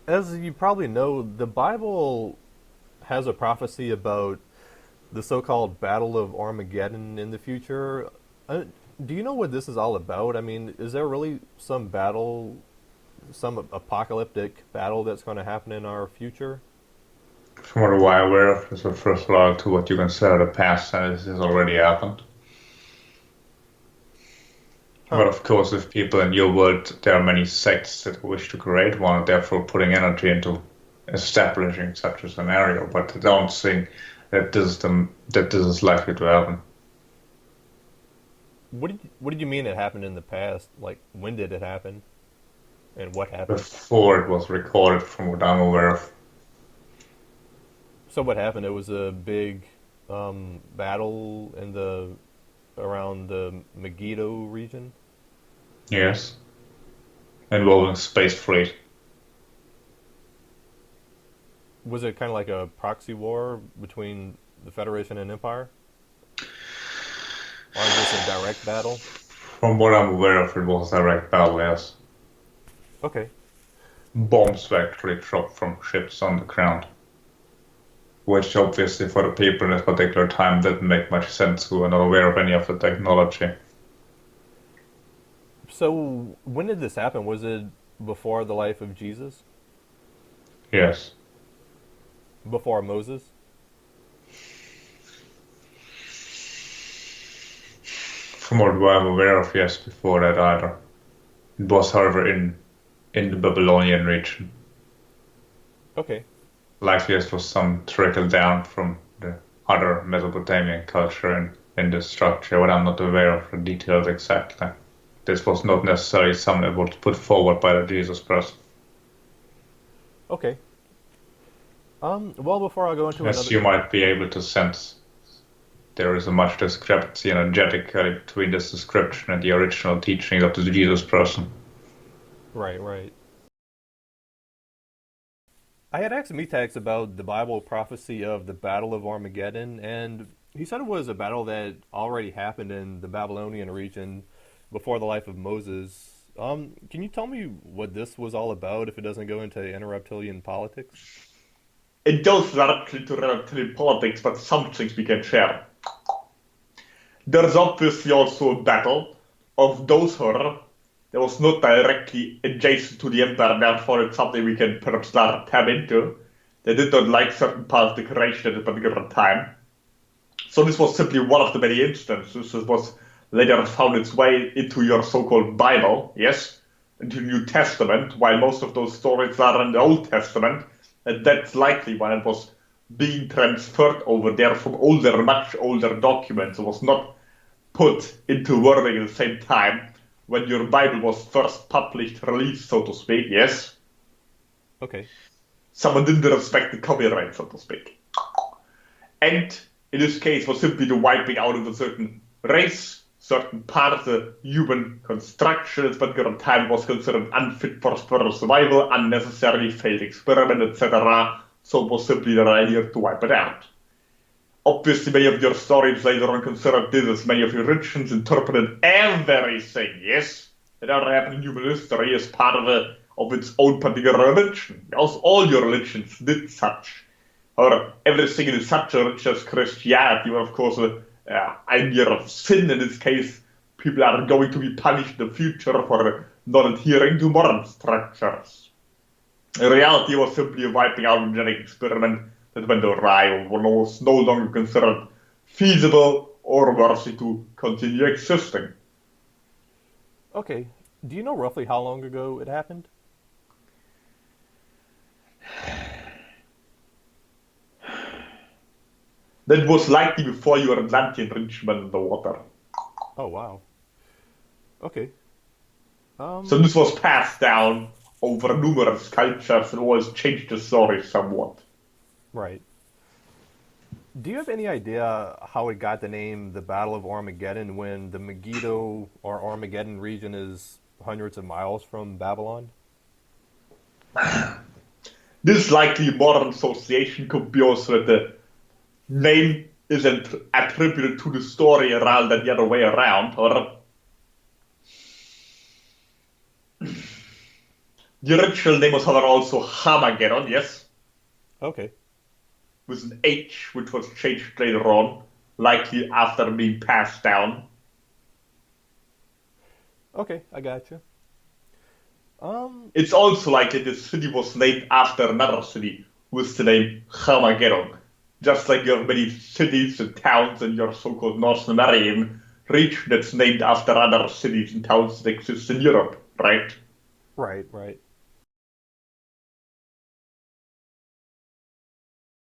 as you probably know, the Bible has a prophecy about the so-called Battle of Armageddon in the future. Uh, do you know what this is all about? I mean, is there really some battle, some apocalyptic battle that's going to happen in our future? From what I'm aware of, this refers a lot to what you consider the past, and this has already happened. But Huh. of course, if people in your world, there are many sects that wish to create one, therefore putting energy into establishing such a scenario. But I don't think that this is likely to happen. What did you mean it happened in the past? Like, when did it happen, and what happened? Before it was recorded, from what I'm aware of. So what happened? It was a big battle in the around the Megiddo region. Yes, involving space fleet. Was it kind of like a proxy war between the Federation and Empire, or just a direct battle? From what I'm aware of, it was direct battle, yes. Okay. Bombs were actually dropped from ships on the ground, which obviously for the people in this particular time didn't make much sense who were not aware of any of the technology. So when did this happen? Was it before the life of Jesus? Yes. Before Moses? From what I'm aware of, yes, before that either. It was, however, in the Babylonian region. Okay. Likely this was some trickle down from the other Mesopotamian culture in the structure, but I'm not aware of the details exactly. This was not necessarily something that was put forward by the Jesus person. Okay. Well, before I go into As another. you might be able to sense, there is a much discrepancy energetically between this description and the original teachings of the Jesus person. Right, right. I had asked Metax about the Bible prophecy of the Battle of Armageddon, and he said it was a battle that already happened in the Babylonian region before the life of Moses. Can you tell me what this was all about if it doesn't go into interreptilian politics? It goes directly to reptilian politics, but some things we can share. There's obviously also a battle of those who that was not directly adjacent to the Empire, therefore it's something we can perhaps tap into. They did not like certain parts of the creation at a particular time. So this was simply one of the many instances that was later found its way into your so-called Bible, yes, into the New Testament, while most of those stories are in the Old Testament, and that's likely when it was being transferred over there from older, much older documents. It was not put into wording at the same time when your Bible was first published, released, so to speak, yes. Okay. Someone didn't respect the copyright, so to speak. And in this case was simply the wiping out of a certain race, certain part of the human construction at particular time was considered unfit for further survival, unnecessary, failed experiment, etc. So it was simply the idea to wipe it out. Obviously, many of your stories later on considered this as many of your religions interpreted everything, yes, that ever happened in human history as part of its own particular religion. Yes, all your religions did such. Or everything in such a religion as Christianity, where of course idea of sin in this case, people are going to be punished in the future for not adhering to moral structures. In reality, it was simply a wiping out of genetic experiment that went awry or was no longer considered feasible or worthy to continue existing. Okay. Do you know roughly how long ago it happened? That was likely before your Atlantean enrichment in the water. Oh, wow. Okay. So Um, this was passed down over numerous cultures and always changed the story somewhat. right. Do you have any idea how it got the name the Battle of Armageddon when the Megiddo or Armageddon region is hundreds of miles from Babylon? This likely modern association could be also that the name isn't attributed to the story rather than the other way around, or The original name was however also Armageddon, yes, Okay. with an H, which was changed later on, likely after being passed down. Okay, I got you. It's also likely the city was named after another city with the name Armageddon. Just like you have many cities and towns in your so-called North American region that's named after other cities and towns that exist in Europe, right? Right, right.